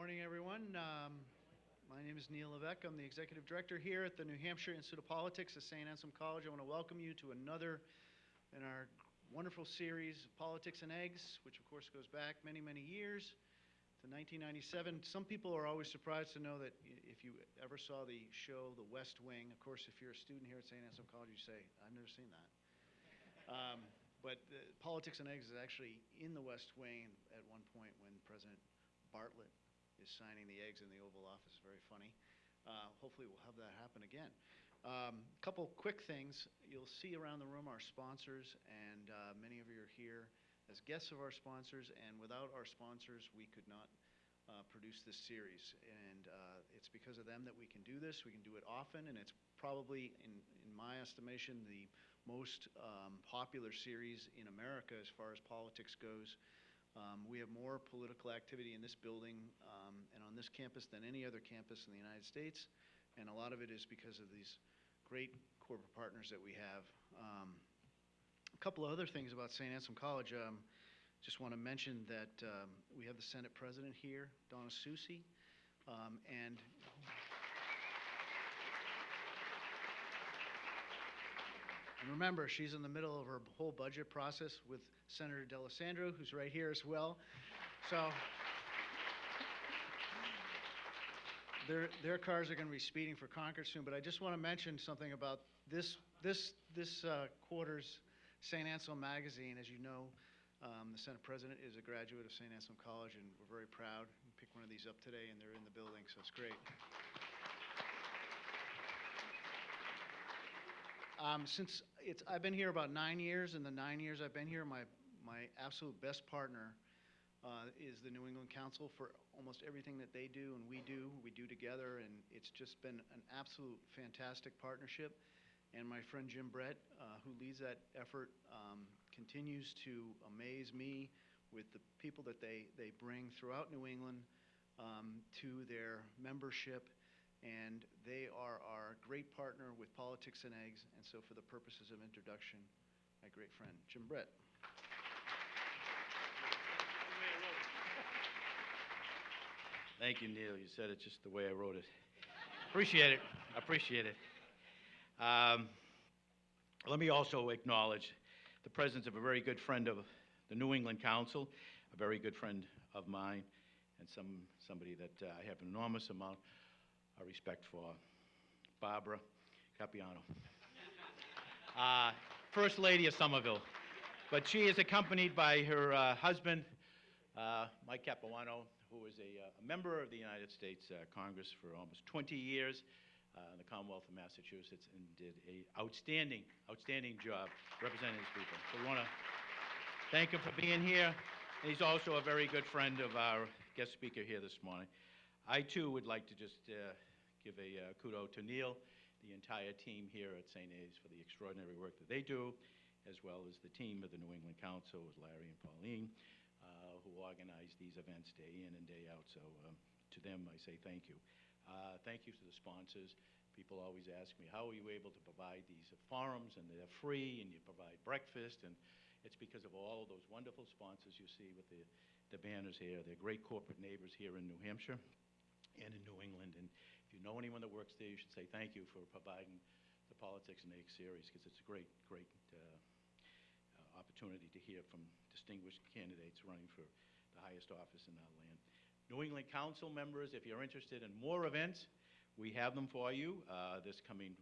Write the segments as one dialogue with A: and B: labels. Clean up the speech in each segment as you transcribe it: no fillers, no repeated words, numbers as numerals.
A: Morning, everyone. My name is Neil Levesque. I'm the Executive Director here at the New Hampshire Institute of Politics at St. Anselm College. I want to welcome you to another in our wonderful series, Politics and Eggs, which of course goes back many, many years to 1997. Some people are always surprised to know that if you ever saw the show The West Wing, of course, if you're a student here at St. Anselm College, you say, I've never seen that. But Politics and Eggs is actually in the West Wing at one point when President Bartlett is signing the eggs in the Oval Office. Very funny. Hopefully we'll have that happen again. Couple quick things. You'll see around the room our sponsors, and many of you are here as guests of our sponsors, and without our sponsors we could not produce this series. And it's because of them that we can do this. We can do it often, and it's probably, in my estimation, the most popular series in America as far as politics goes. We have more political activity in this building and on this campus than any other campus in the United States, and a lot of it is because of these great corporate partners that we have. A couple of other things about St. Anselm College. Just want to mention that we have the Senate President here, Donna Soucy, and remember, she's in the middle of her whole budget process with Senator D'Alessandro, who's right here as well. So their cars are going to be speeding for Concord soon. But I just want to mention something about this quarter's St. Anselm magazine. As you know, the Senate President is a graduate of St. Anselm College, and we're very proud. We picked one of these up today, and they're in the building, so it's great. I've been here about 9 years. In the 9 years I've been here, my absolute best partner is the New England Council for almost everything that they do and we do together, and it's just been an absolute fantastic partnership. And my friend Jim Brett, who leads that effort, continues to amaze me with the people that they bring throughout New England to their membership. And they are our great partner with Politics and Eggs, and so for the purposes of introduction, my great friend, Jim Brett.
B: Thank you, Neil. You said it just the way I wrote it. Appreciate it. I appreciate it. Let me also acknowledge the presence of a very good friend of the New England Council, a very good friend of mine, and somebody that I have an enormous amount of respect for, Barbara Capiano, First Lady of Somerville. But she is accompanied by her husband, Mike Capuano, who is a member of the United States Congress for almost 20 years in the Commonwealth of Massachusetts, and did an outstanding job representing his people. So we want to thank him for being here. And he's also a very good friend of our guest speaker here this morning. I, too, would like to just give a kudo to Neil, the entire team here at St. A's for the extraordinary work that they do, as well as the team of the New England Council with Larry and Pauline, who organize these events day in and day out. So to them, I say thank you. Thank you to the sponsors. People always ask me, how are you able to provide these forums, and they're free, and you provide breakfast, and it's because of all of those wonderful sponsors you see with the banners here. They're great corporate neighbors here in New Hampshire and in New England, and if you know anyone that works there, you should say thank you for providing the Politics and Eggs series, because it's a great opportunity to hear from distinguished candidates running for the highest office in our land. New England Council members, if you're interested in more events, we have them for you. This coming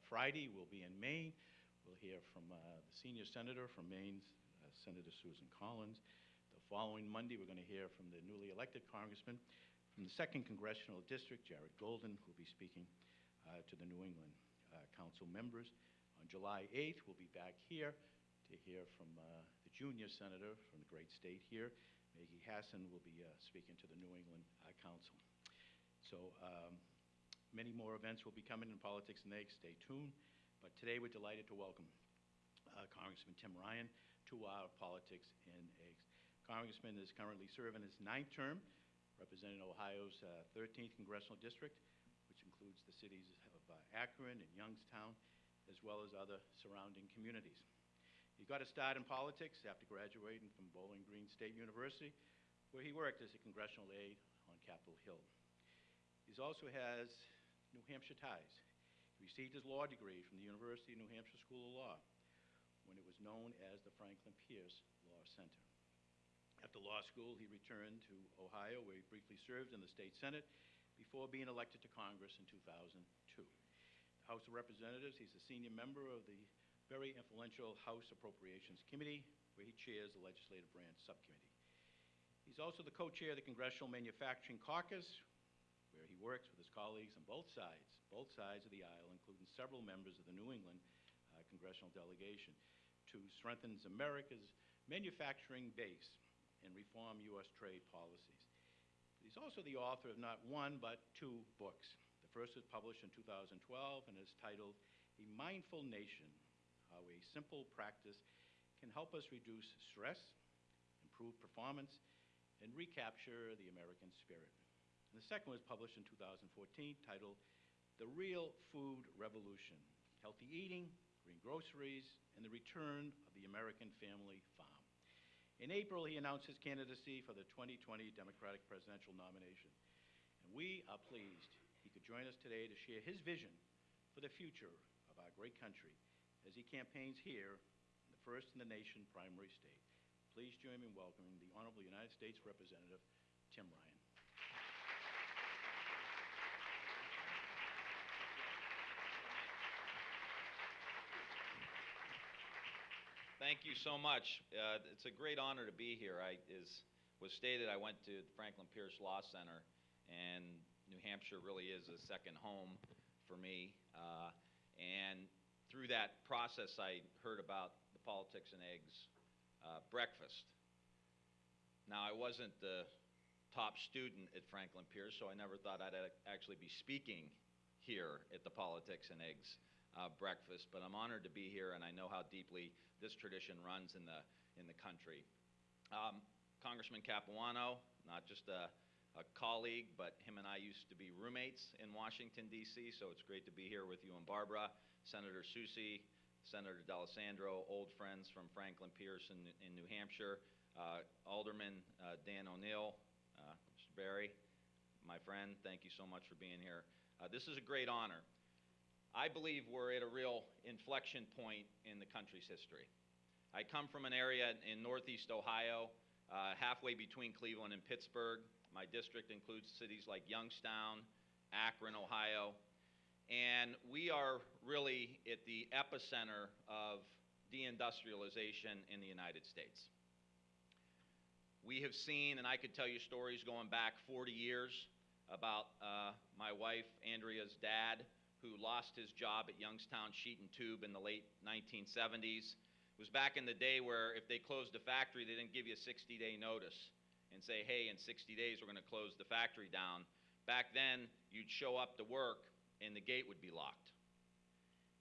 B: Friday, we'll be in Maine. We'll hear from the senior senator from Maine, Senator Susan Collins. The following Monday, we're going to hear from the newly elected congressman from the 2nd Congressional District, Jared Golden, who will be speaking to the New England Council members. On July 8th, we'll be back here to hear from the junior senator from the great state here. Maggie Hassan will be speaking to the New England Council. So many more events will be coming in Politics and Eggs. Stay tuned. But today we're delighted to welcome Congressman Tim Ryan to our Politics and Eggs. Congressman is currently serving his 9th term, representing Ohio's 13th Congressional District, which includes the cities of Akron and Youngstown, as well as other surrounding communities. He got a start in politics after graduating from Bowling Green State University, where he worked as a congressional aide on Capitol Hill. He also has New Hampshire ties. He received his law degree from the University of New Hampshire School of Law when it was known as the Franklin Pierce Law Center. After law school, he returned to Ohio, where he briefly served in the state Senate before being elected to Congress in 2002. The House of Representatives, he's a senior member of the very influential House Appropriations Committee, where he chairs the Legislative Branch Subcommittee. He's also the co-chair of the Congressional Manufacturing Caucus, where he works with his colleagues on both sides of the aisle, including several members of the New England congressional delegation, to strengthen America's manufacturing base and reform U.S. trade policies. He's also the author of not one, but two books. The first was published in 2012 and is titled A Mindful Nation, How a Simple Practice Can Help Us Reduce Stress, Improve Performance, and Recapture the American Spirit. And the second was published in 2014, titled The Real Food Revolution, Healthy Eating, Green Groceries, and the Return of the American Family Farm. In April, he announced his candidacy for the 2020 Democratic presidential nomination. And we are pleased he could join us today to share his vision for the future of our great country as he campaigns here in the first in the nation primary state. Please join me in welcoming the Honorable United States Representative Tim Ryan.
C: Thank you so much. It's a great honor to be here. As was stated, I went to the Franklin Pierce Law Center, and New Hampshire really is a second home for me. And through that process, I heard about the Politics and Eggs breakfast. Now, I wasn't the top student at Franklin Pierce, so I never thought I'd actually be speaking here at the Politics and Eggs breakfast, but I'm honored to be here, and I know how deeply this tradition runs in the country. Congressman Capuano, not just a colleague, but him and I used to be roommates in Washington, D.C., so it's great to be here with you and Barbara, Senator Soucy, Senator D'Alessandro, old friends from Franklin Pierce in New Hampshire, Alderman Dan O'Neill, Mr. Barry, my friend, thank you so much for being here. This is a great honor. I believe we're at a real inflection point in the country's history. I come from an area in northeast Ohio, halfway between Cleveland and Pittsburgh. My district includes cities like Youngstown, Akron, Ohio, and we are really at the epicenter of deindustrialization in the United States. We have seen, and I could tell you stories going back 40 years about my wife, Andrea's dad, who lost his job at Youngstown Sheet and Tube in the late 1970s. It was back in the day where if they closed the factory, they didn't give you a 60-day notice and say, hey, in 60 days we're going to close the factory down. Back then, you'd show up to work and the gate would be locked.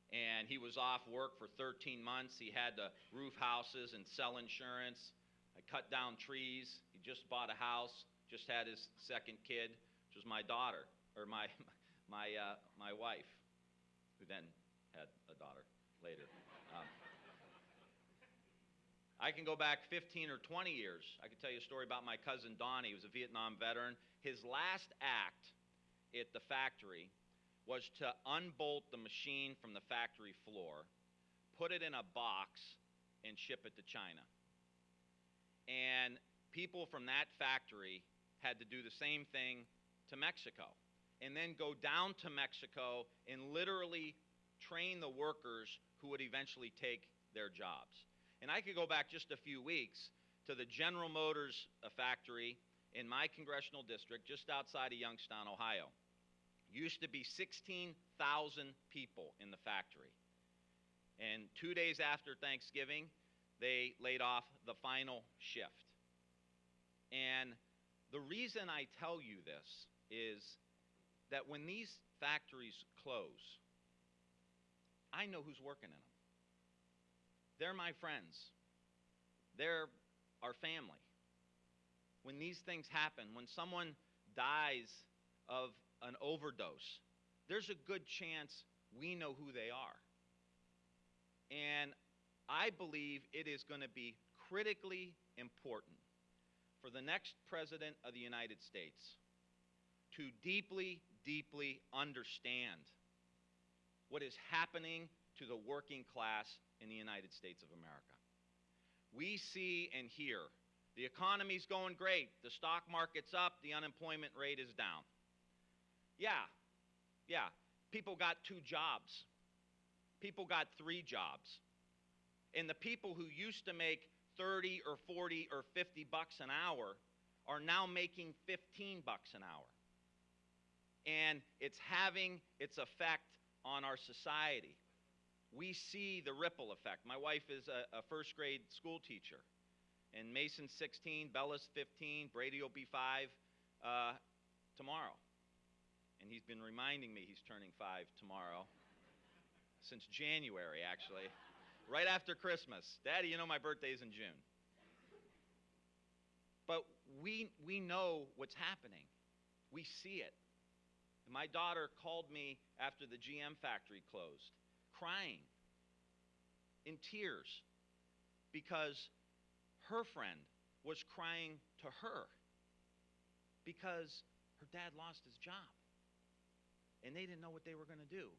C: And he was off work for 13 months. He had to roof houses and sell insurance. I cut down trees. He just bought a house, just had his second kid, which was my daughter, or my wife, who then had a daughter later. I can go back 15 or 20 years. I can tell you a story about my cousin Donnie, who was a Vietnam veteran. His last act at the factory was to unbolt the machine from the factory floor, put it in a box, and ship it to China. And people from that factory had to do the same thing to Mexico, and then go down to Mexico and literally train the workers who would eventually take their jobs. And I could go back just a few weeks to the General Motors factory in my congressional district just outside of Youngstown, Ohio. Used to be 16,000 people in the factory. And 2 days after Thanksgiving, they laid off the final shift. And the reason I tell you this is that when these factories close, I know who's working in them. They're my friends. They're our family. When these things happen, when someone dies of an overdose, there's a good chance we know who they are. And I believe it is going to be critically important for the next president of the United States to deeply, deeply understand what is happening to the working class in the United States of America. We see and hear the economy's going great, the stock market's up, the unemployment rate is down. Yeah, people got 2 jobs. People got 3 jobs. And the people who used to make 30 or 40 or 50 bucks an hour are now making 15 bucks an hour. And it's having its effect on our society. We see the ripple effect. My wife is a first grade school teacher. And Mason's 16, Bella's 15, Brady will be 5 tomorrow. And he's been reminding me he's turning 5 tomorrow since January, actually. Right after Christmas. Daddy, you know my birthday's in June. But we know what's happening. We see it. My daughter called me after the GM factory closed, crying, in tears, because her friend was crying to her because her dad lost his job. And they didn't know what they were going to do.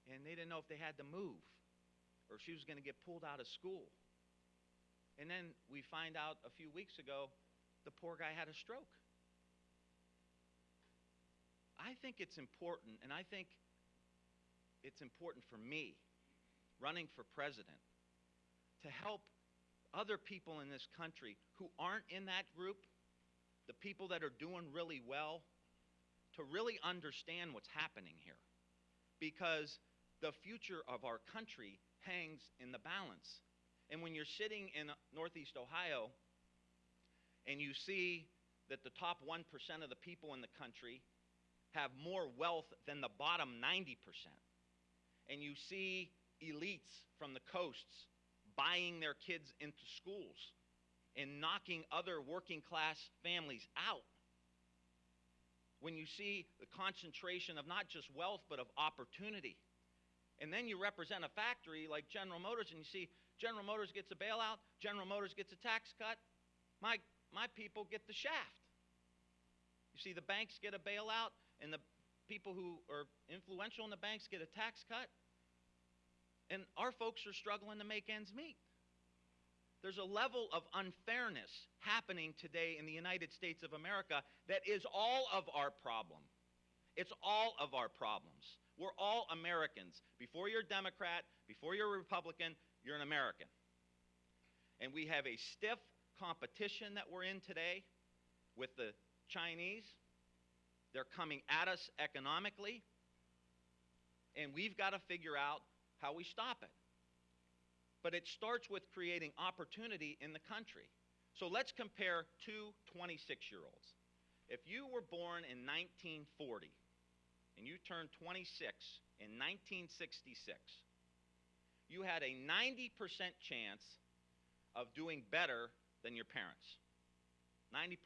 C: And they didn't know if they had to move or if she was going to get pulled out of school. And then we find out a few weeks ago, the poor guy had a stroke. I think it's important, and I think it's important for me, running for president, to help other people in this country who aren't in that group, the people that are doing really well, to really understand what's happening here. Because the future of our country hangs in the balance. And when you're sitting in Northeast Ohio and you see that the top 1% of the people in the country have more wealth than the bottom 90%, and you see elites from the coasts buying their kids into schools and knocking other working class families out, when you see the concentration of not just wealth but of opportunity, and then you represent a factory like General Motors and you see General Motors gets a bailout, General Motors gets a tax cut, my people get the shaft. You see the banks get a bailout and the people who are influential in the banks get a tax cut, and our folks are struggling to make ends meet. There's a level of unfairness happening today in the United States of America that is all of our problem. It's all of our problems. We're all Americans. Before you're a Democrat, before you're a Republican, you're an American. And we have a stiff competition that we're in today with the Chinese. They're coming at us economically, and we've got to figure out how we stop it. But it starts with creating opportunity in the country. So let's compare 2 26-year-olds. If you were born in 1940 and you turned 26 in 1966, you had a 90% chance of doing better than your parents. 90%.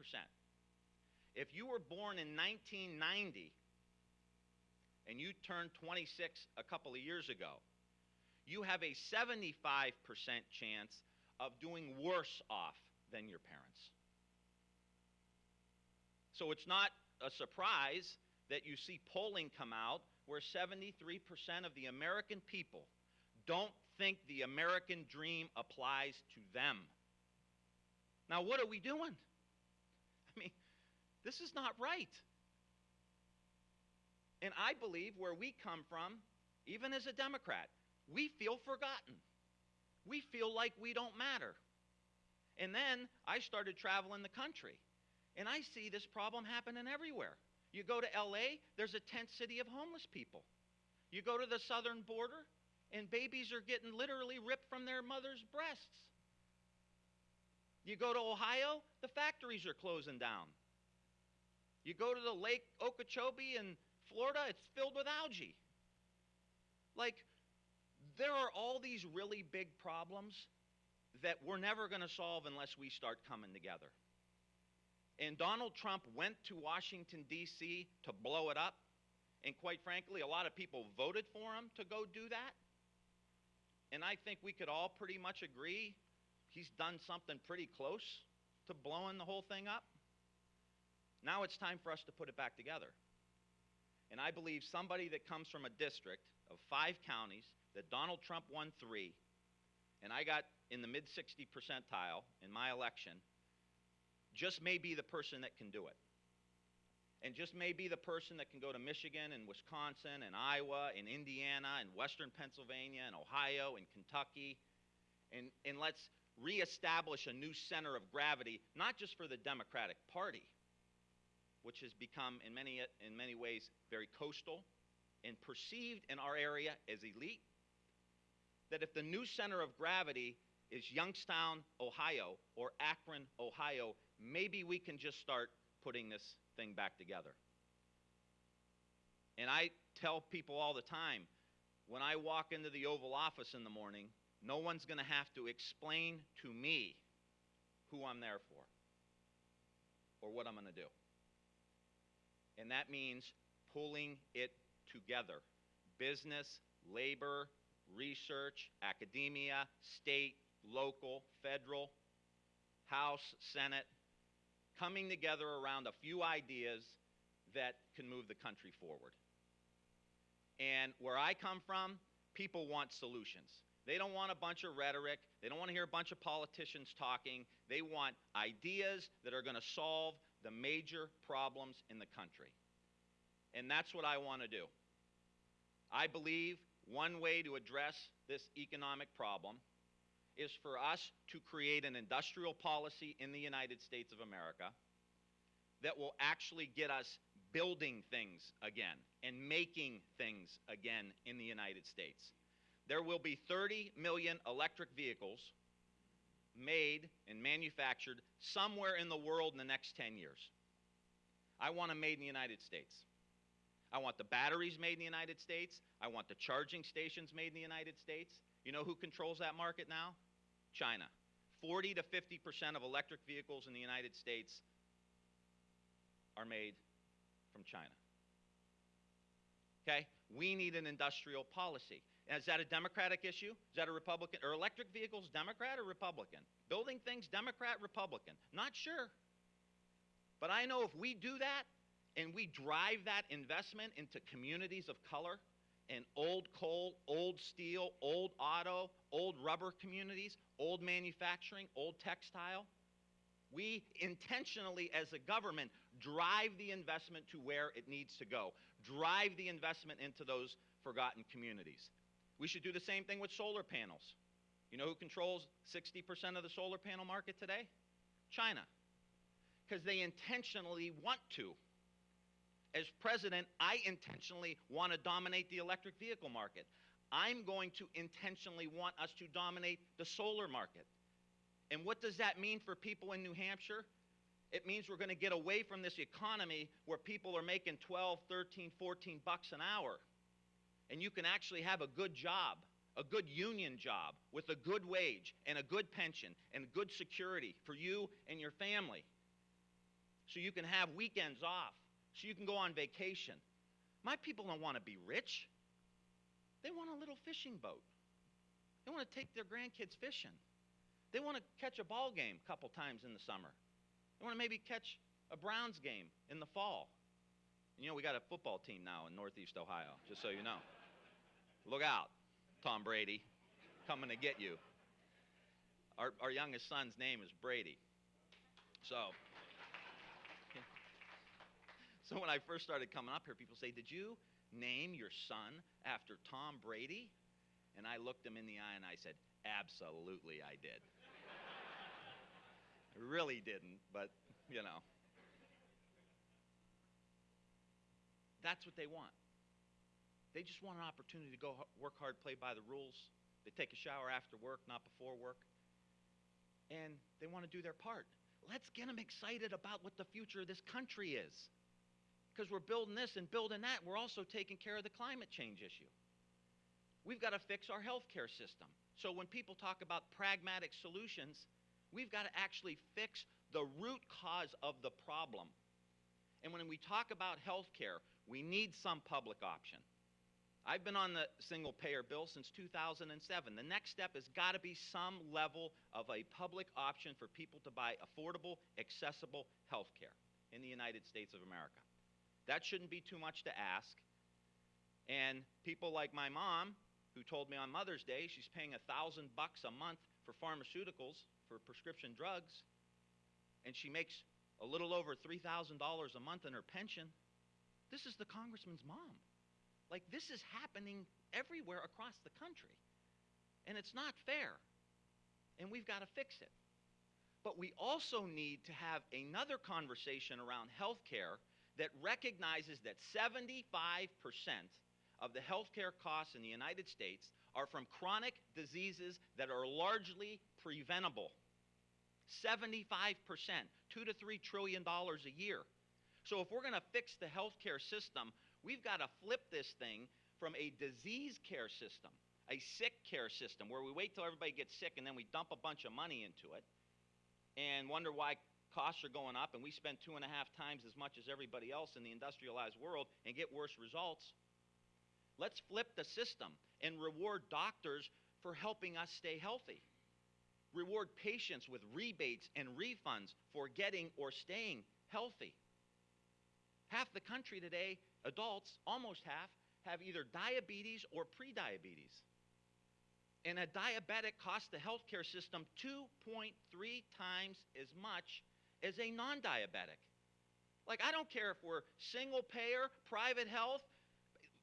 C: If you were born in 1990 and you turned 26 a couple of years ago, you have a 75% chance of doing worse off than your parents. So it's not a surprise that you see polling come out where 73% of the American people don't think the American dream applies to them. Now, what are we doing? I mean, this is not right. And I believe where we come from, even as a Democrat, we feel forgotten. We feel like we don't matter. And then I started traveling the country, and I see this problem happening everywhere. You go to LA, there's a tent city of homeless people. You go to the southern border, and babies are getting literally ripped from their mother's breasts. You go to Ohio, the factories are closing down. You go to the Lake Okeechobee in Florida, it's filled with algae. Like, there are all these really big problems that we're never going to solve unless we start coming together. And Donald Trump went to Washington, D.C. to blow it up. And quite frankly, a lot of people voted for him to go do that. And I think we could all pretty much agree he's done something pretty close to blowing the whole thing up. Now it's time for us to put it back together. And I believe somebody that comes from a district of 5 counties that Donald Trump won 3, and I got in the mid-60 percentile in my election, just may be the person that can do it. And just may be the person that can go to Michigan and Wisconsin and Iowa and Indiana and Western Pennsylvania and Ohio and Kentucky, and let's reestablish a new center of gravity, not just for the Democratic Party, which has become in many ways very coastal and perceived in our area as elite, that if the new center of gravity is Youngstown, Ohio, or Akron, Ohio, maybe we can just start putting this thing back together. And I tell people all the time, when I walk into the Oval Office in the morning, no one's going to have to explain to me who I'm there for or what I'm going to do. And that means pulling it together. Business, labor, research, academia, state, local, federal, House, Senate, coming together around a few ideas that can move the country forward. And where I come from, people want solutions. They don't want a bunch of rhetoric. They don't want to hear a bunch of politicians talking. They want ideas that are going to solve the major problems in the country. And that's what I want to do. I believe one way to address this economic problem is for us to create an industrial policy in the United States of America that will actually get us building things again and making things again in the United States. There will be 30 million electric vehicles made and manufactured somewhere in the world in the next 10 years. I want them made in the United States. I want the batteries made in the United States. I want the charging stations made in the United States. You know who controls that market now? China. 40 to 50% of electric vehicles in the United States are made from China. Okay? We need an industrial policy. And is that a Democratic issue? Is that a Republican? Are electric vehicles Democrat or Republican? Building things, Democrat, Republican? Not sure. But I know if we do that and we drive that investment into communities of color and old coal, old steel, old auto, old rubber communities, old manufacturing, old textile, we intentionally as a government drive the investment to where it needs to go. Drive the investment into those forgotten communities. We should do the same thing with solar panels. You know who controls 60% of the solar panel market today? China. Because they intentionally want to. As president, I intentionally want to dominate the electric vehicle market. I'm going to intentionally want us to dominate the solar market. And what does that mean for people in New Hampshire? It means we're going to get away from this economy where people are making 12, 13, 14 bucks an hour. And you can actually have a good job, a good union job with a good wage and a good pension and good security for you and your family. So you can have weekends off, so you can go on vacation. My people don't want to be rich. They want a little fishing boat. They want to take their grandkids fishing. They want to catch a ball game a couple times in the summer. They want to maybe catch a Browns game in the fall. You know, we got a football team now in Northeast Ohio, just so you know. Look out, Tom Brady, coming to get you. Our youngest son's name is Brady. So when I first started coming up here, people say, did you name your son after Tom Brady? And I looked him in the eye and I said, absolutely I did. I really didn't, but, you know. That's what they want. They just want an opportunity to go work hard, play by the rules. They take a shower after work, not before work. And they want to do their part. Let's get them excited about what the future of this country is. Because we're building this and building that, we're also taking care of the climate change issue. We've got to fix our healthcare system. So when people talk about pragmatic solutions, we've got to actually fix the root cause of the problem. And when we talk about healthcare, we need some public option. I've been on the single-payer bill since 2007. The next step has got to be some level of a public option for people to buy affordable, accessible health care. in the United States of America. That shouldn't be too much to ask. And people like my mom, who told me on Mother's Day she's paying $1,000 a month for pharmaceuticals, for prescription drugs, and she makes a little over $3,000 a month in her pension. This is the congressman's mom. Like, this is happening everywhere across the country. And it's not fair. And we've got to fix it. But we also need to have another conversation around health care that recognizes that 75% of the health care costs in the United States are from chronic diseases that are largely preventable. 75%, $2 to $3 trillion a year. So if we're going to fix the health care system, we've got to flip this thing from a disease care system, a sick care system, where we wait till everybody gets sick and then we dump a bunch of money into it and wonder why costs are going up, and we spend 2.5 times as much as everybody else in the industrialized world and get worse results. Let's flip the system and reward doctors for helping us stay healthy. Reward patients with rebates and refunds for getting or staying healthy. Half the country today, adults, almost half, have either diabetes or prediabetes. And a diabetic costs the healthcare system 2.3 times as much as a non-diabetic. Like, I don't care if we're single payer, private health,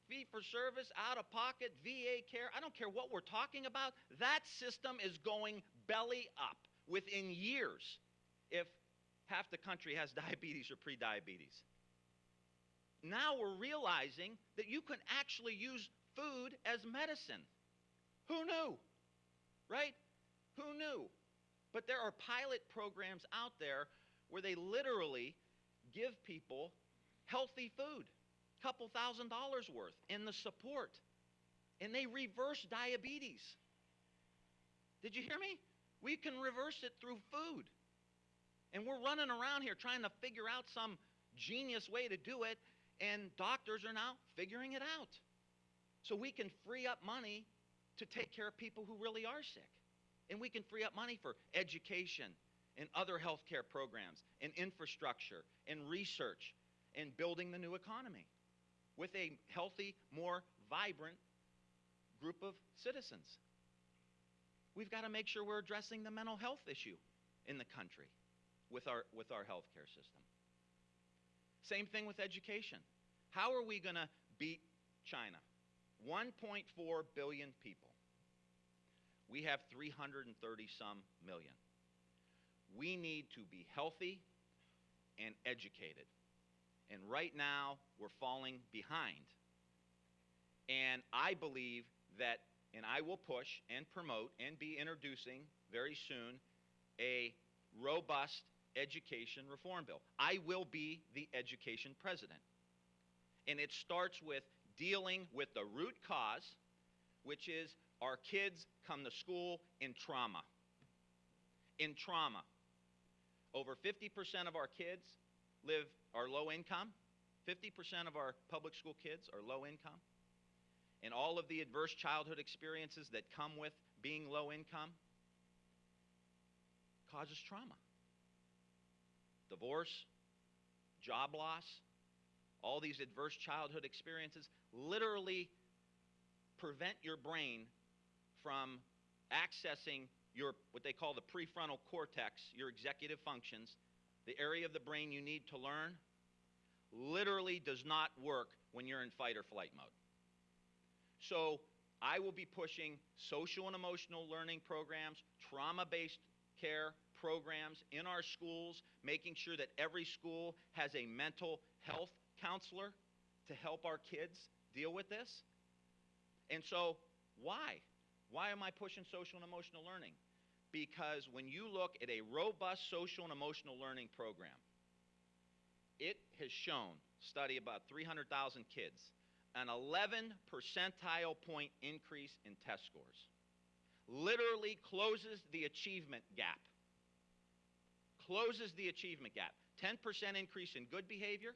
C: fee for service, out of pocket, VA care, I don't care what we're talking about. That system is going belly up within years if half the country has diabetes or prediabetes. Now we're realizing that you can actually use food as medicine. Who knew? Right? Who knew? But there are pilot programs out there where they literally give people healthy food, a couple $1,000s worth, and the support. And they reverse diabetes. Did you hear me? We can reverse it through food. And we're running around here trying to figure out some genius way to do it, and doctors are now figuring it out. So we can free up money to take care of people who really are sick. And we can free up money for education and other health care programs and infrastructure and research and building the new economy with a healthy, more vibrant group of citizens. We've got to make sure we're addressing the mental health issue in the country with our health care system. Same thing with education. How are we going to beat China? 1.4 billion people. We have 330-some million. We need to be healthy and educated. And right now, we're falling behind. And I believe that, and I will push and promote and be introducing very soon a robust education reform bill. I will be the education president. And it starts with dealing with the root cause, which is our kids come to school in trauma. In trauma. Over 50% of our kids are low income. 50% of our public school kids are low income. And all of the adverse childhood experiences that come with being low income causes trauma. Divorce, job loss, all these adverse childhood experiences literally prevent your brain from accessing what they call the prefrontal cortex, your executive functions. The area of the brain you need to learn literally does not work when you're in fight or flight mode. So I will be pushing social and emotional learning programs, trauma-based care programs in our schools, making sure that every school has a mental health counselor to help our kids deal with this. And so why? Why am I pushing social and emotional learning? Because when you look at a robust social and emotional learning program, it has shown, study about 300,000 kids, an 11 percentile point increase in test scores. Literally closes the achievement gap. Closes the achievement gap. 10% increase in good behavior,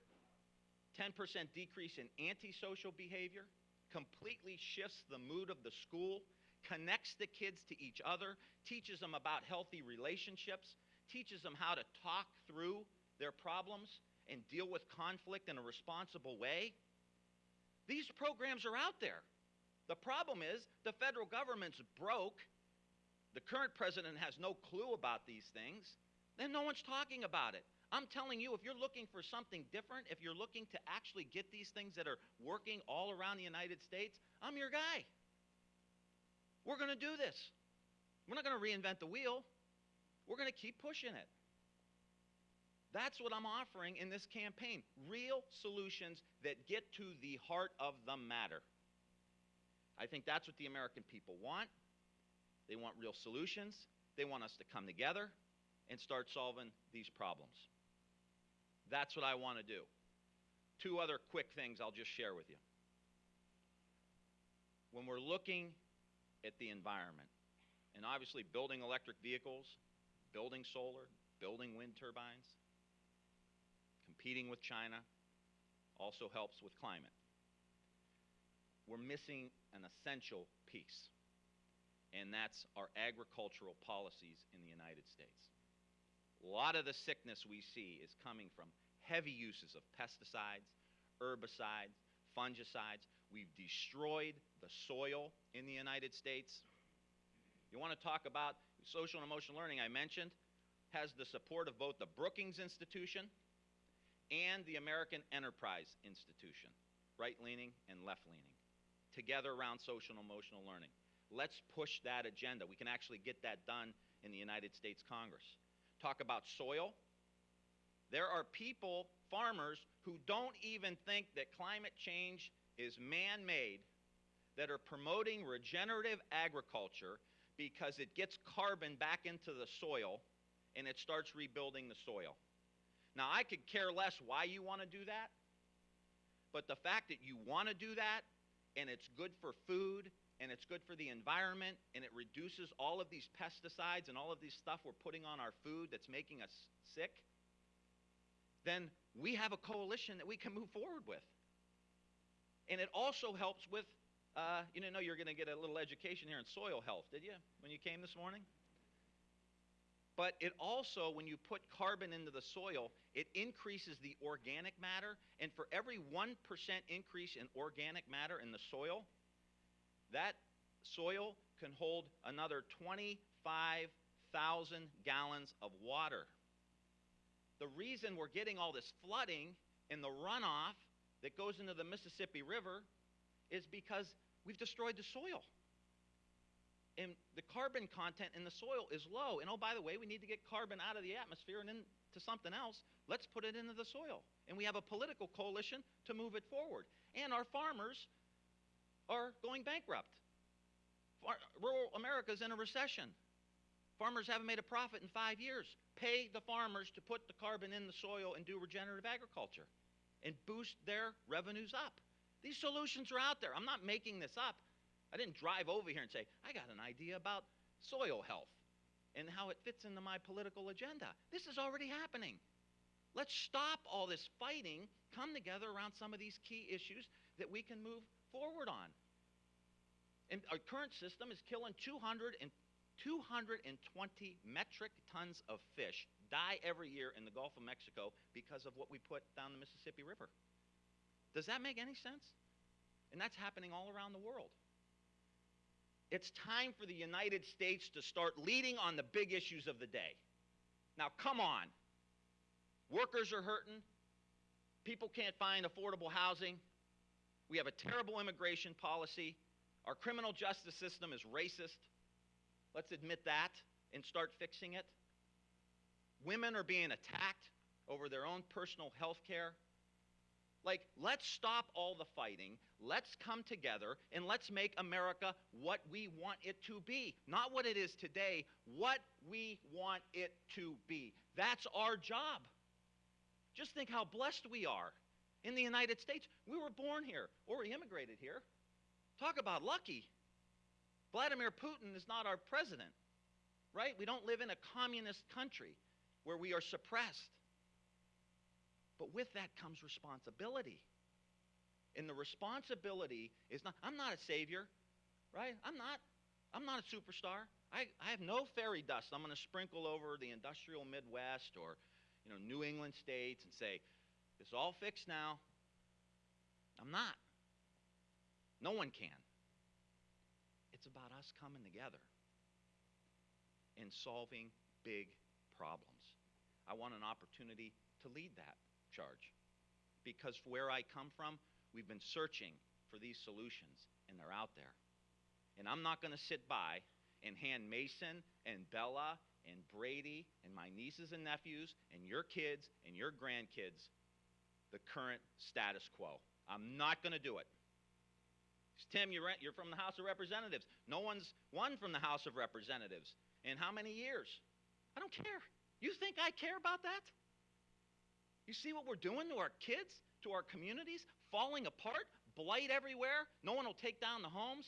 C: 10% decrease in antisocial behavior, completely shifts the mood of the school, connects the kids to each other, teaches them about healthy relationships, teaches them how to talk through their problems and deal with conflict in a responsible way, these programs are out there. The problem is the federal government's broke. The current president has no clue about these things. Then no one's talking about it. I'm telling you, if you're looking for something different, if you're looking to actually get these things that are working all around the United States, I'm your guy. We're going to do this. We're not going to reinvent the wheel. We're going to keep pushing it. That's what I'm offering in this campaign. Real solutions that get to the heart of the matter. I think that's what the American people want. They want real solutions. They want us to come together and start solving these problems. That's what I want to do. Two other quick things I'll just share with you. When we're looking at the environment, and obviously building electric vehicles, building solar, building wind turbines, competing with China also helps with climate. We're missing an essential piece, and that's our agricultural policies in the United States. A lot of the sickness we see is coming from heavy uses of pesticides, herbicides, fungicides. We've destroyed the soil in the United States. You want to talk about social and emotional learning, I mentioned, has the support of both the Brookings Institution and the American Enterprise Institution, right-leaning and left-leaning, together around social and emotional learning. Let's push that agenda. We can actually get that done in the United States Congress. Talk about soil. There are people, farmers, who don't even think that climate change is man-made, that are promoting regenerative agriculture because it gets carbon back into the soil and it starts rebuilding the soil. Now, I could care less why you want to do that, but the fact that you want to do that and it's good for food and it's good for the environment and it reduces all of these pesticides and all of these stuff we're putting on our food that's making us sick, then we have a coalition that we can move forward with. And it also helps with you didn't know you were going to get a little education here in soil health, did you, when you came this morning? But it also, when you put carbon into the soil, it increases the organic matter. And for every 1% increase in organic matter in the soil, that soil can hold another 25,000 gallons of water. The reason we're getting all this flooding in the runoff that goes into the Mississippi River is because we've destroyed the soil. And the carbon content in the soil is low. And oh, by the way, we need to get carbon out of the atmosphere and into something else. Let's put it into the soil. And we have a political coalition to move it forward. And our farmers are going bankrupt. Rural America is in a recession. Farmers haven't made a profit in 5 years. Pay the farmers to put the carbon in the soil and do regenerative agriculture and boost their revenues up. These solutions are out there. I'm not making this up. I didn't drive over here and say, I got an idea about soil health and how it fits into my political agenda. This is already happening. Let's stop all this fighting, come together around some of these key issues that we can move forward on. And our current system is killing 220 metric tons of fish die every year in the Gulf of Mexico because of what we put down the Mississippi River. Does that make any sense? And that's happening all around the world. It's time for the United States to start leading on the big issues of the day. Now, come on. Workers are hurting. People can't find affordable housing. We have a terrible immigration policy. Our criminal justice system is racist. Let's admit that and start fixing it. Women are being attacked over their own personal health care. Like, let's stop all the fighting. Let's come together and let's make America what we want it to be. Not what it is today, what we want it to be. That's our job. Just think how blessed we are. In the United States, we were born here or we immigrated here. Talk about lucky. Vladimir Putin is not our president, right? We don't live in a communist country where we are suppressed. But with that comes responsibility. And the responsibility is not, I'm not a savior, right? I'm not a superstar. I have no fairy dust I'm going to sprinkle over the industrial Midwest or, New England states and say, it's all fixed now. I'm not. No one can. It's about us coming together and solving big problems. I want an opportunity to lead that charge because where I come from, we've been searching for these solutions, and they're out there. And I'm not going to sit by and hand Mason and Bella and Brady and my nieces and nephews and your kids and your grandkids the current status quo. I'm not going to do it. Tim, you're from the House of Representatives. No one's won from the House of Representatives in how many years? I don't care. You think I care about that? You see what we're doing to our kids, to our communities, falling apart, blight everywhere? No one will take down the homes.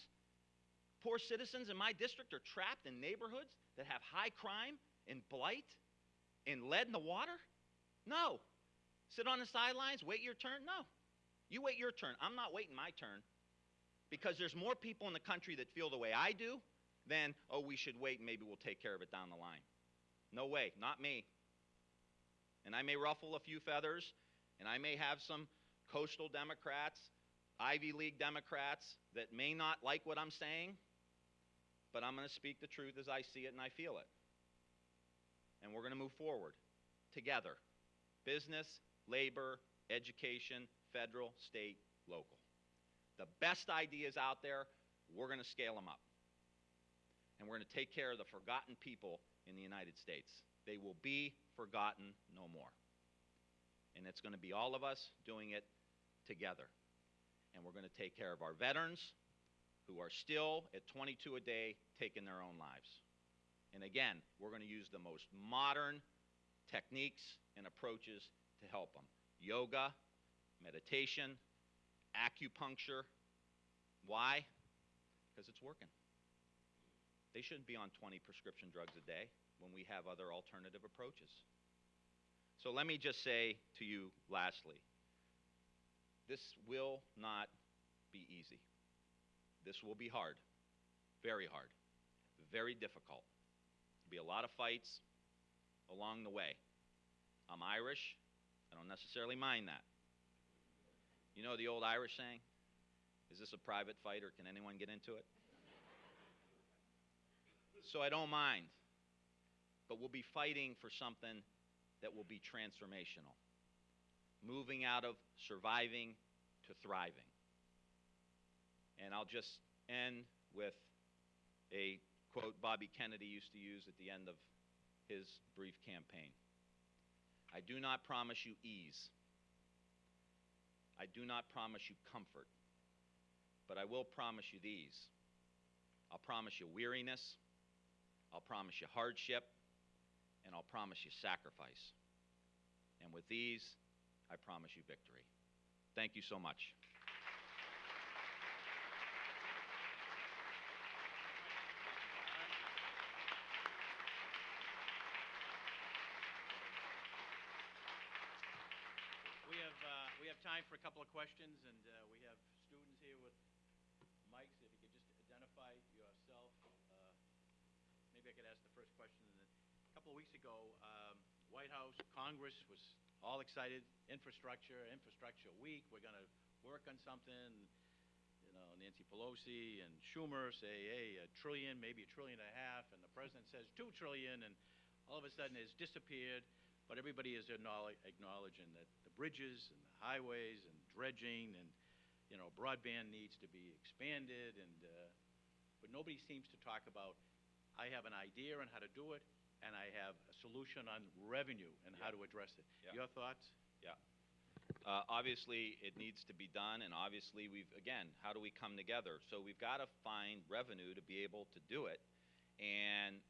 C: Poor citizens in my district are trapped in neighborhoods that have high crime and blight and lead in the water? No. Sit on the sidelines, wait your turn? No. You wait your turn. I'm not waiting my turn because there's more people in the country that feel the way I do than, oh, we should wait and maybe we'll take care of it down the line. No way, not me. And I may ruffle a few feathers, and I may have some coastal Democrats, Ivy League Democrats that may not like what I'm saying, but I'm going to speak the truth as I see it and I feel it. And we're going to move forward together. Business, labor, education, federal, state, local. The best ideas out there, we're going to scale them up. And we're going to take care of the forgotten people in the United States. They will be forgotten no more. And it's going to be all of us doing it together. And we're going to take care of our veterans who are still at 22 a day taking their own lives. And again, we're going to use the most modern techniques and approaches to help them. Yoga, meditation, acupuncture. Why? Because it's working. They shouldn't be on 20 prescription drugs a day when we have other alternative approaches. So let me just say to you lastly, this will not be easy. This will be hard, very difficult. There'll be a lot of fights along the way. I'm Irish. I don't necessarily mind that. You know the old Irish saying? Is this a private fight or can anyone get into it? So I don't mind. But we'll be fighting for something that will be transformational. Moving out of surviving to thriving. And I'll just end with a quote Bobby Kennedy used to use at the end of his brief campaign. I do not promise you ease. I do not promise you comfort. But I will promise you these. I'll promise you weariness. I'll promise you hardship. And I'll promise you sacrifice. And with these, I promise you victory. Thank you so much.
B: We have time for a couple of questions, and we have students here with mics. If you could just identify yourself. Maybe I could ask the first question. A couple of weeks ago, White House, Congress was all excited. Infrastructure week. We're going to work on something. Nancy Pelosi and Schumer say, hey, $1 trillion, maybe $1.5 trillion, and the president says $2 trillion, and all of a sudden it's disappeared. But everybody is acknowledging that the bridges and the highways and dredging and broadband needs to be expanded. But nobody seems to talk about, I have an idea on how to do it, and I have a solution on revenue and how to address it. Your thoughts?
C: Yeah. Obviously, it needs to be done, and obviously, how do we come together? So we've got to find revenue to be able to do it. And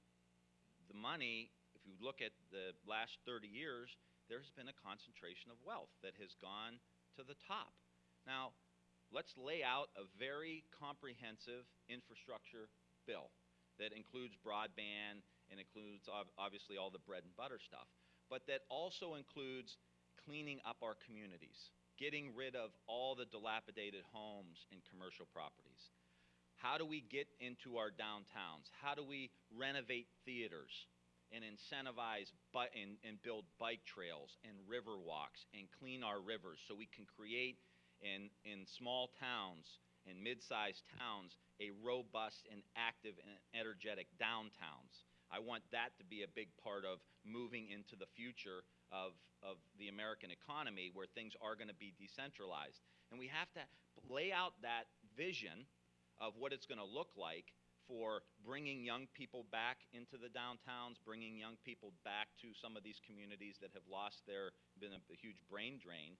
C: the money, if you look at the last 30 years, there's been a concentration of wealth that has gone to the top. Now, let's lay out a very comprehensive infrastructure bill that includes broadband and includes obviously all the bread and butter stuff, but that also includes cleaning up our communities, getting rid of all the dilapidated homes and commercial properties. How do we get into our downtowns? How do we renovate theaters and incentivize and build bike trails and river walks and clean our rivers so we can create in small towns and mid-sized towns a robust and active and energetic downtowns. I want that to be a big part of moving into the future of the American economy, where things are going to be decentralized. And we have to lay out that vision of what it's going to look like for bringing young people back into the downtowns, bringing young people back to some of these communities that have been a huge brain drain,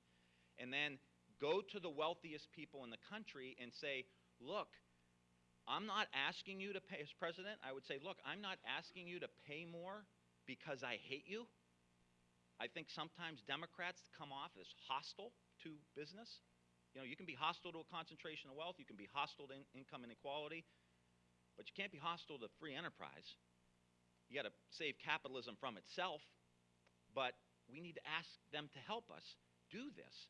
C: and then go to the wealthiest people in the country and say, look, I'm not asking you to pay, as president, I would say, look, I'm not asking you to pay more because I hate you. I think sometimes Democrats come off as hostile to business. You know, you can be hostile to a concentration of wealth, you can be hostile to income inequality, but you can't be hostile to free enterprise. You got to save capitalism from itself, but we need to ask them to help us do this.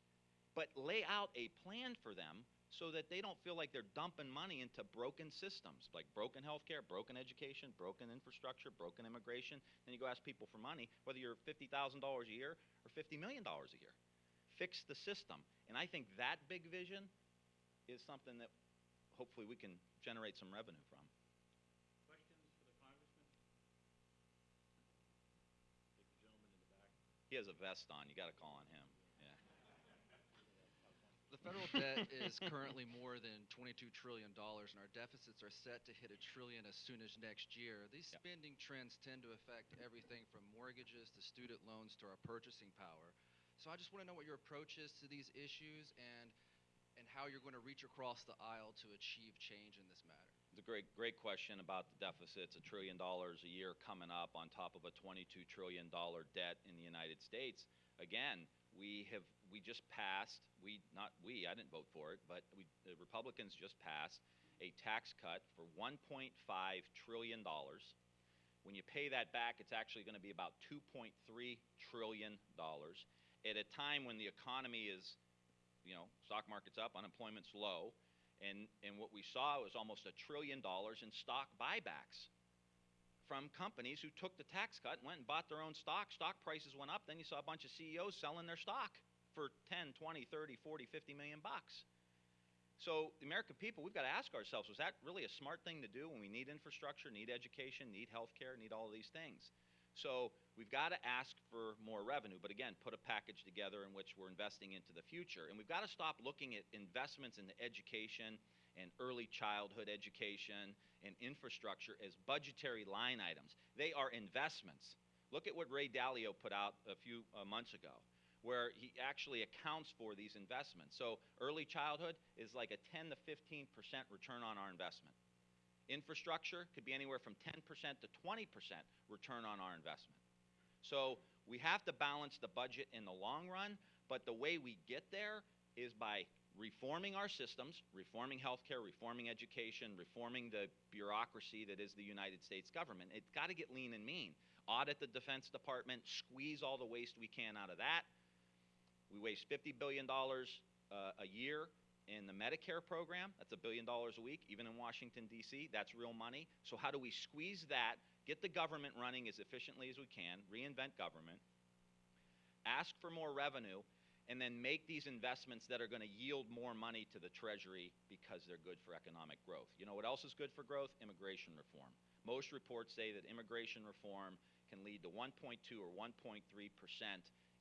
C: But lay out a plan for them so that they don't feel like they're dumping money into broken systems, like broken healthcare, broken education, broken infrastructure, broken immigration. Then you go ask people for money, whether you're $50,000 a year or $50 million a year. Fix the system. And I think that big vision is something that hopefully we can generate some revenue from.
B: Questions for the congressman? Take the gentleman in the back.
C: He has a vest on. You got to call on him.
D: The federal debt is currently more than $22 trillion, and our deficits are set to hit $1 trillion as soon as next year. These spending trends tend to affect everything from mortgages to student loans to our purchasing power. So I just want to know what your approach is to these issues and how you're going to reach across the aisle to achieve change in this matter.
C: It's a great question about the deficits. $1 trillion a year coming up on top of a $22 trillion debt in the United States. Again, we just passed, I didn't vote for it, but the Republicans just passed a tax cut for $1.5 trillion. When you pay that back, it's actually going to be about $2.3 trillion at a time when the economy is, stock market's up, unemployment's low, and what we saw was almost $1 trillion in stock buybacks from companies who took the tax cut and went and bought their own stock. Stock prices went up. Then you saw a bunch of CEOs selling their stock for 10, 20, 30, 40, 50 million bucks. So the American people, we've got to ask ourselves, was that really a smart thing to do when we need infrastructure, need education, need health care, need all of these things? So we've got to ask for more revenue, but again, put a package together in which we're investing into the future. And we've got to stop looking at investments into education and early childhood education and infrastructure as budgetary line items. They are investments. Look at what Ray Dalio put out a few months ago, where he actually accounts for these investments. So early childhood is like a 10 to 15% return on our investment. Infrastructure could be anywhere from 10% to 20% return on our investment. So we have to balance the budget in the long run, but the way we get there is by reforming our systems, reforming healthcare, reforming education, reforming the bureaucracy that is the United States government. It's got to get lean and mean. Audit the Defense Department, squeeze all the waste we can out of that. We waste $50 billion a year in the Medicare program. That's $1 billion a week, even in Washington, D.C. That's real money. So how do we squeeze that, get the government running as efficiently as we can, reinvent government, ask for more revenue, and then make these investments that are going to yield more money to the Treasury because they're good for economic growth. You know what else is good for growth? Immigration reform. Most reports say that immigration reform can lead to 1.2 or 1.3%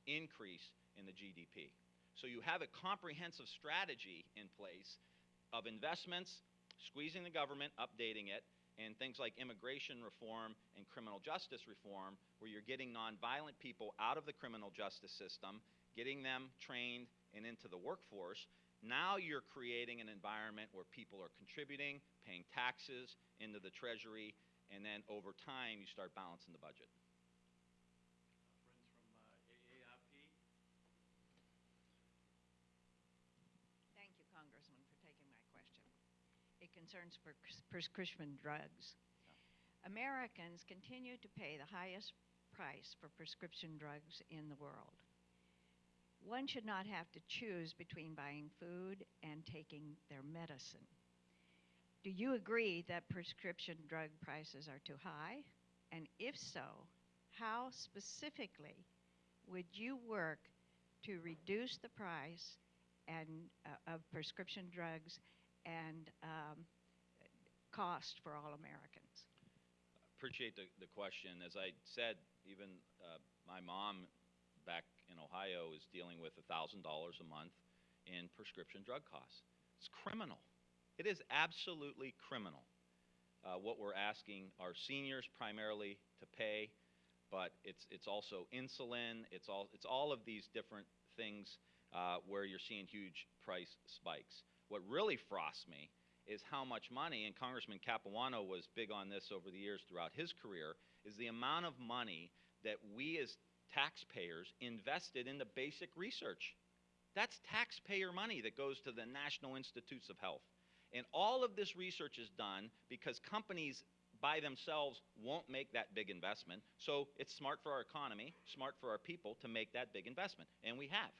C: increase in the GDP. So you have a comprehensive strategy in place of investments, squeezing the government, updating it, and things like immigration reform and criminal justice reform, where you're getting nonviolent people out of the criminal justice system, getting them trained and into the workforce. Now you're creating an environment where people are contributing, paying taxes into the Treasury, and then over time you start balancing the budget.
B: Friends from AARP.
E: Thank you, Congressman, for taking my question. It concerns prescription drugs. Americans continue to pay the highest price for prescription drugs in the world. One should not have to choose between buying food and taking their medicine. Do you agree that prescription drug prices are too high? And if so, how specifically would you work to reduce the price of prescription drugs and cost for all Americans?
C: Appreciate the question. As I said, even my mom back in Ohio is dealing with $1,000 a month in prescription drug costs. It's criminal. It is absolutely criminal. What we're asking our seniors primarily to pay, but it's also insulin. It's all of these different things where you're seeing huge price spikes. What really frosts me is how much money, and Congressman Capuano was big on this over the years throughout his career, is the amount of money that we as taxpayers invested in the basic research. That's taxpayer money that goes to the National Institutes of Health. And all of this research is done because companies by themselves won't make that big investment. So it's smart for our economy, smart for our people to make that big investment. And we have.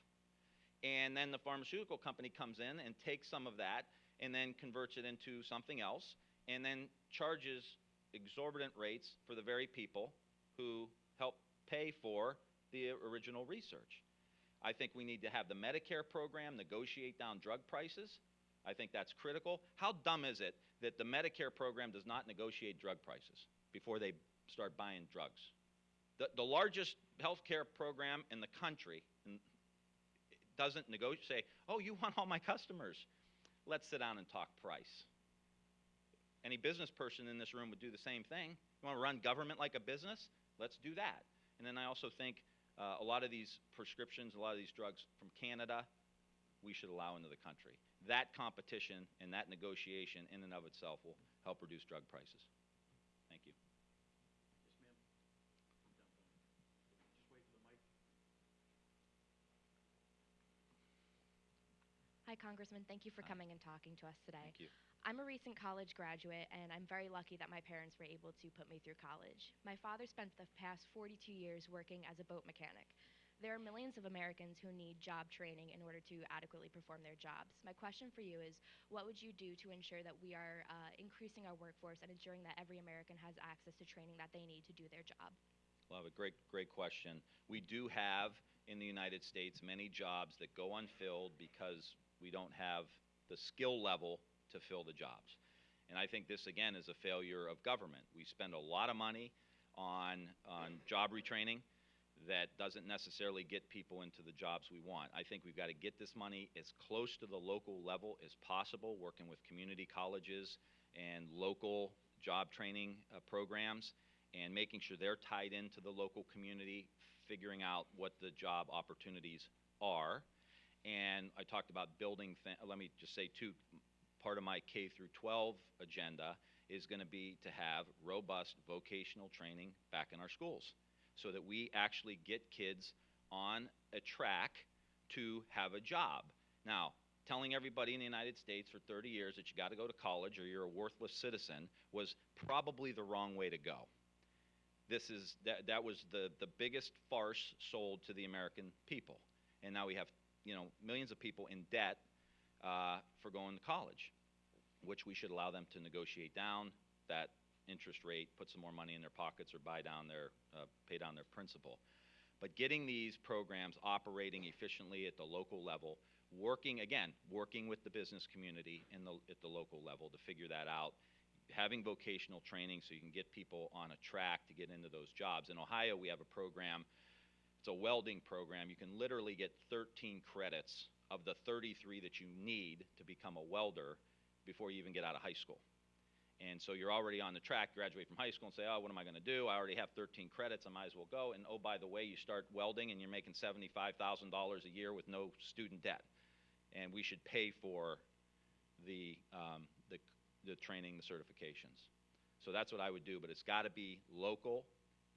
C: And then the pharmaceutical company comes in and takes some of that and then converts it into something else and then charges exorbitant rates for the very people who help pay for the original research. I think we need to have the Medicare program negotiate down drug prices. I think that's critical. How dumb is it that the Medicare program does not negotiate drug prices before they start buying drugs? The largest healthcare program in the country doesn't say, oh, you want all my customers. Let's sit down and talk price. Any business person in this room would do the same thing. You want to run government like a business? Let's do that. And then I also think a lot of these prescriptions, a lot of these drugs from Canada, we should allow into the country. That competition and that negotiation in and of itself will help reduce drug prices. Thank you.
B: Yes, ma'am. Just wait for the mic.
F: Hi, Congressman. Thank you for
C: Hi.
F: coming and talking to us today.
C: Thank you.
F: I'm a recent college graduate, and I'm very lucky that my parents were able to put me through college. My father spent the past 42 years working as a boat mechanic. There are millions of Americans who need job training in order to adequately perform their jobs. My question for you is, what would you do to ensure that we are increasing our workforce and ensuring that every American has access to training that they need to do their job?
C: Well, a great question. We do have in the United States many jobs that go unfilled because we don't have the skill level to fill the jobs. And I think this, again, is a failure of government. We spend a lot of money on job retraining that doesn't necessarily get people into the jobs we want. I think we've got to get this money as close to the local level as possible, working with community colleges and local job training programs, and making sure they're tied into the local community, figuring out what the job opportunities are. And I talked about building, let me just say too, part of my K through 12 agenda is going to be to have robust vocational training back in our schools so that we actually get kids on a track to have a job. Now, telling everybody in the United States for 30 years that you got to go to college or you're a worthless citizen was probably the wrong way to go. That was the biggest farce sold to the American people. And now we have millions of people in debt for going to college, which we should allow them to negotiate down that interest rate, put some more money in their pockets, or pay down their principal. But getting these programs operating efficiently at the local level, working with the business community at the local level to figure that out, having vocational training so you can get people on a track to get into those jobs. In Ohio, we have a program. It's a welding program. You can literally get 13 credits of the 33 that you need to become a welder before you even get out of high school. And so you're already on the track, graduate from high school and say, oh, what am I going to do? I already have 13 credits. I might as well go. And oh, by the way, you start welding and you're making $75,000 a year with no student debt. And we should pay for the training, the certifications. So that's what I would do. But it's got to be local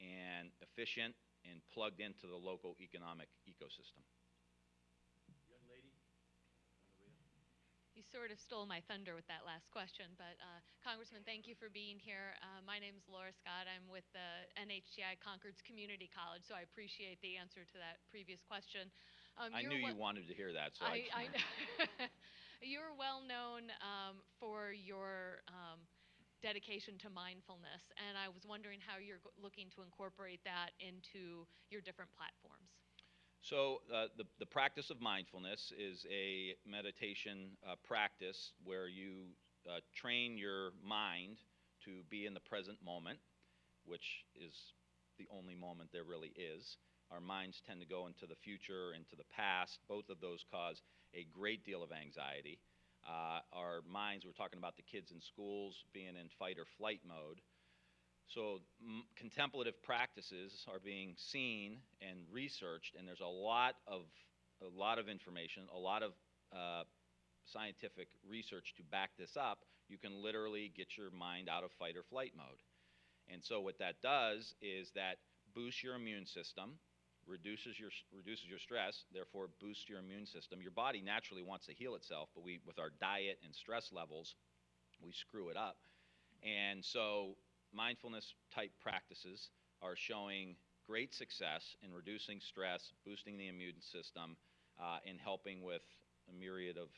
C: and efficient and plugged into the local economic ecosystem.
B: Young lady.
G: You sort of stole my thunder with that last question, but Congressman, thank you for being here. My name is Laura Scott. I'm with the NHIOP Concord's Community College, so I appreciate the answer to that previous question.
C: I knew you wanted to hear that, so I
G: You're well known for your dedication to mindfulness, and I was wondering how you're looking to incorporate that into your different platforms.
C: So the practice of mindfulness is a meditation practice where you train your mind to be in the present moment, which is the only moment there really is. Our minds tend to go into the future, into the past. Both of those cause a great deal of anxiety. Our minds, we're talking about the kids in schools being in fight or flight mode. So contemplative practices are being seen and researched, and there's a lot of information, a lot of scientific research to back this up. You can literally get your mind out of fight or flight mode. And so what that does is that boosts your immune system, reduces your stress, therefore boosts your immune system. Your body naturally wants to heal itself, but with our diet and stress levels, we screw it up. And so mindfulness type practices are showing great success in reducing stress, boosting the immune system, and helping with a myriad of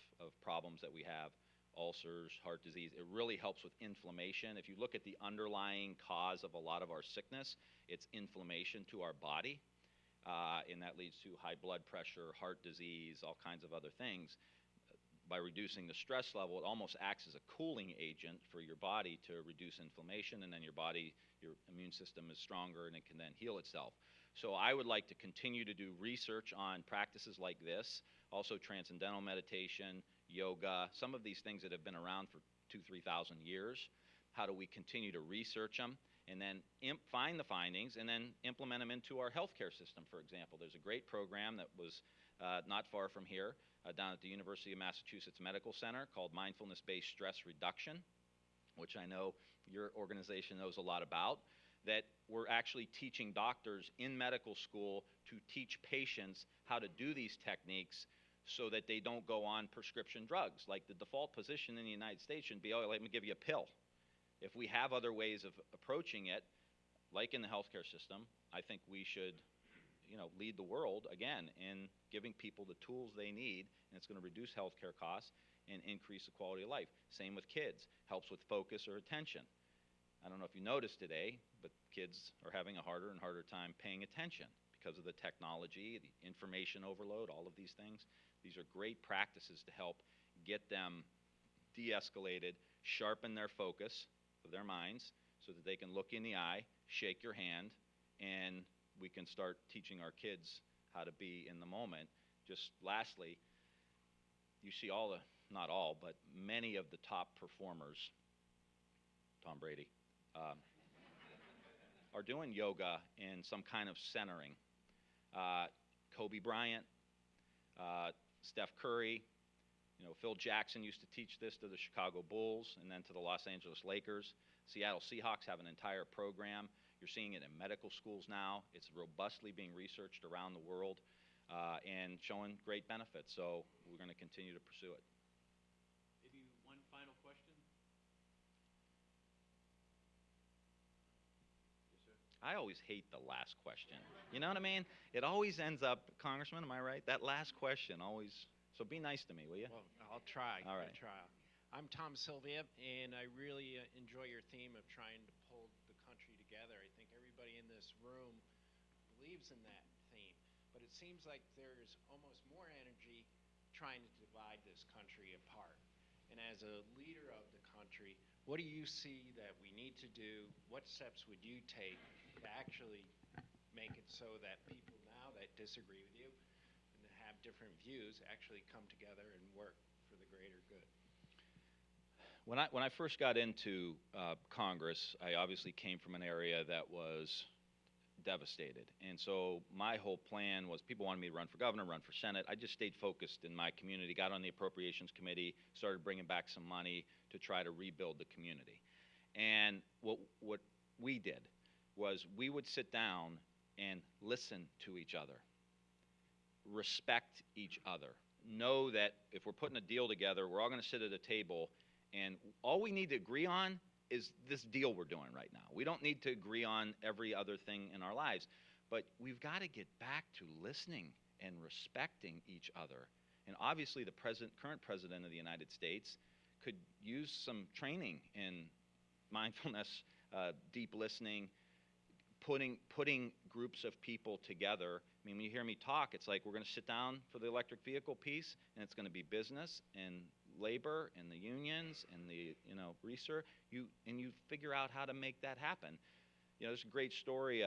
C: problems that we have, ulcers, heart disease. It really helps with inflammation. If you look at the underlying cause of a lot of our sickness, it's inflammation to our body, and that leads to high blood pressure, heart disease, all kinds of other things. By reducing the stress level, it almost acts as a cooling agent for your body to reduce inflammation, and then your immune system is stronger and it can then heal itself. So I would like to continue to do research on practices like this, also transcendental meditation, yoga, some of these things that have been around for 2,000 to 3,000 years. How do we continue to research them and then find the findings and then implement them into our healthcare system, for example? There's a great program that was not far from here, down at the University of Massachusetts Medical Center, called Mindfulness-Based Stress Reduction, which I know your organization knows a lot about, that we're actually teaching doctors in medical school to teach patients how to do these techniques so that they don't go on prescription drugs. Like, the default position in the United States should be, oh, let me give you a pill. If we have other ways of approaching it, like in the healthcare system, I think we should lead the world, again, in giving people the tools they need, and it's going to reduce healthcare costs and increase the quality of life. Same with kids. Helps with focus or attention. I don't know if you noticed today, but kids are having a harder and harder time paying attention because of the technology, the information overload, all of these things. These are great practices to help get them de-escalated, sharpen their focus of their minds so that they can look in the eye, shake your hand, and we can start teaching our kids how to be in the moment. Just lastly, you see not all, but many of the top performers, Tom Brady, are doing yoga and some kind of centering. Kobe Bryant, Steph Curry, Phil Jackson used to teach this to the Chicago Bulls and then to the Los Angeles Lakers. Seattle Seahawks have an entire program. You're seeing it in medical schools now. It's robustly being researched around the world and showing great benefits. So we're going to continue to pursue it.
B: Maybe one final question? Yes, sir.
C: I always hate the last question. You know what I mean? It always ends up, Congressman, am I right? That last question always. So be nice to me, will you?
H: Well, I'll try.
C: All right.
H: I'll try. I'm Tom Sylvia, and I really enjoy your theme of trying to pull the country together. I think everybody in this room believes in that theme, but it seems like there's almost more energy trying to divide this country apart. And as a leader of the country, what do you see that we need to do? What steps would you take to actually make it so that people now that disagree with you and have different views actually come together and work for the greater good?
C: When I first got into Congress, I obviously came from an area that was devastated. And so my whole plan was, people wanted me to run for governor, run for Senate. I just stayed focused in my community, got on the Appropriations Committee, started bringing back some money to try to rebuild the community. And what we did was we would sit down and listen to each other, respect each other, know that if we're putting a deal together, we're all going to sit at a table, and all we need to agree on is this deal we're doing right now. We don't need to agree on every other thing in our lives, but we've got to get back to listening and respecting each other. And obviously the current president of the United States could use some training in mindfulness, deep listening, putting groups of people together. I mean, when you hear me talk, it's like we're going to sit down for the electric vehicle piece, and it's going to be business and labor and the unions and the research. You figure out how to make that happen. There's a great story.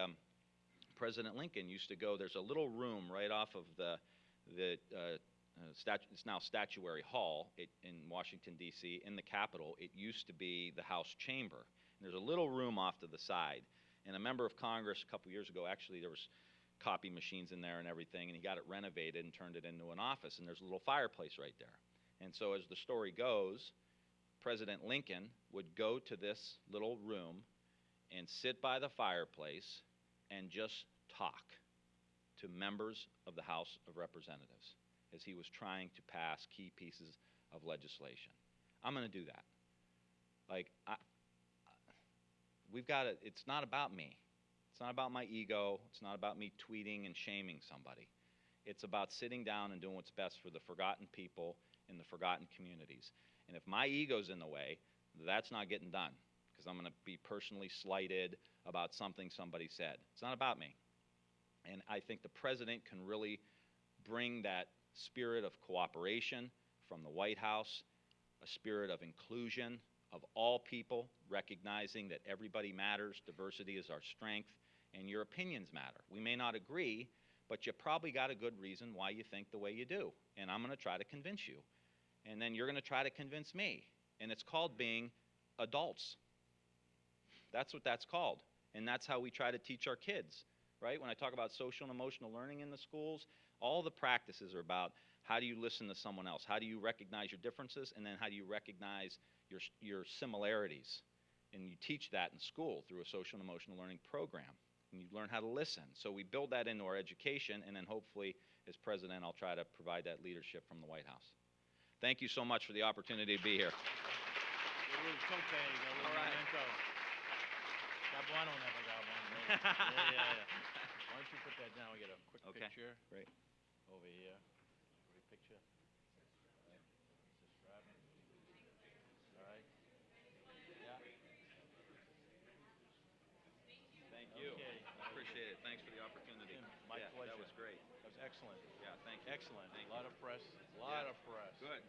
C: President Lincoln used to go. There's a little room right off of it's now Statuary Hall in Washington, D.C., in the Capitol. It used to be the House chamber. And there's a little room off to the side. And a member of Congress a couple years ago, actually, there was copy machines in there and everything, and he got it renovated and turned it into an office. And there's a little fireplace right there. And so as the story goes, President Lincoln would go to this little room and sit by the fireplace and just talk to members of the House of Representatives as he was trying to pass key pieces of legislation. I'm going to do that. We've got to, it's not about me. It's not about my ego. It's not about me tweeting and shaming somebody. It's about sitting down and doing what's best for the forgotten people in the forgotten communities. And if my ego's in the way, that's not getting done, because I'm going to be personally slighted about something somebody said. It's not about me. And I think the president can really bring that spirit of cooperation from the White House, a spirit of inclusion of all people, recognizing that everybody matters, diversity is our strength, and your opinions matter. We may not agree, but you probably got a good reason why you think the way you do. And I'm going to try to convince you. And then you're going to try to convince me. And it's called being adults. That's what that's called. And that's how we try to teach our kids, right? When I talk about social and emotional learning in the schools, all the practices are about how do you listen to someone else? How do you recognize your differences? And then how do you recognize your similarities? And you teach that in school through a social and emotional learning program. And you learn how to listen. So we build that into our education, and then hopefully, as president, I'll try to provide that leadership from the White House. Thank you so much for the opportunity to be here.
B: All right. Why don't you put that down? We get a quick picture.
C: Great.
B: Over here. Great picture. All right. Subscribe. All right. Yeah.
C: Thank you.
B: Okay.
C: Appreciate it. Thanks for the opportunity.
B: My pleasure.
C: That was great.
B: That was excellent.
C: Yeah, thank you.
B: Excellent.
C: Thank
B: A lot
C: you.
B: of press. A
C: Yeah.
B: lot of press.
C: Good.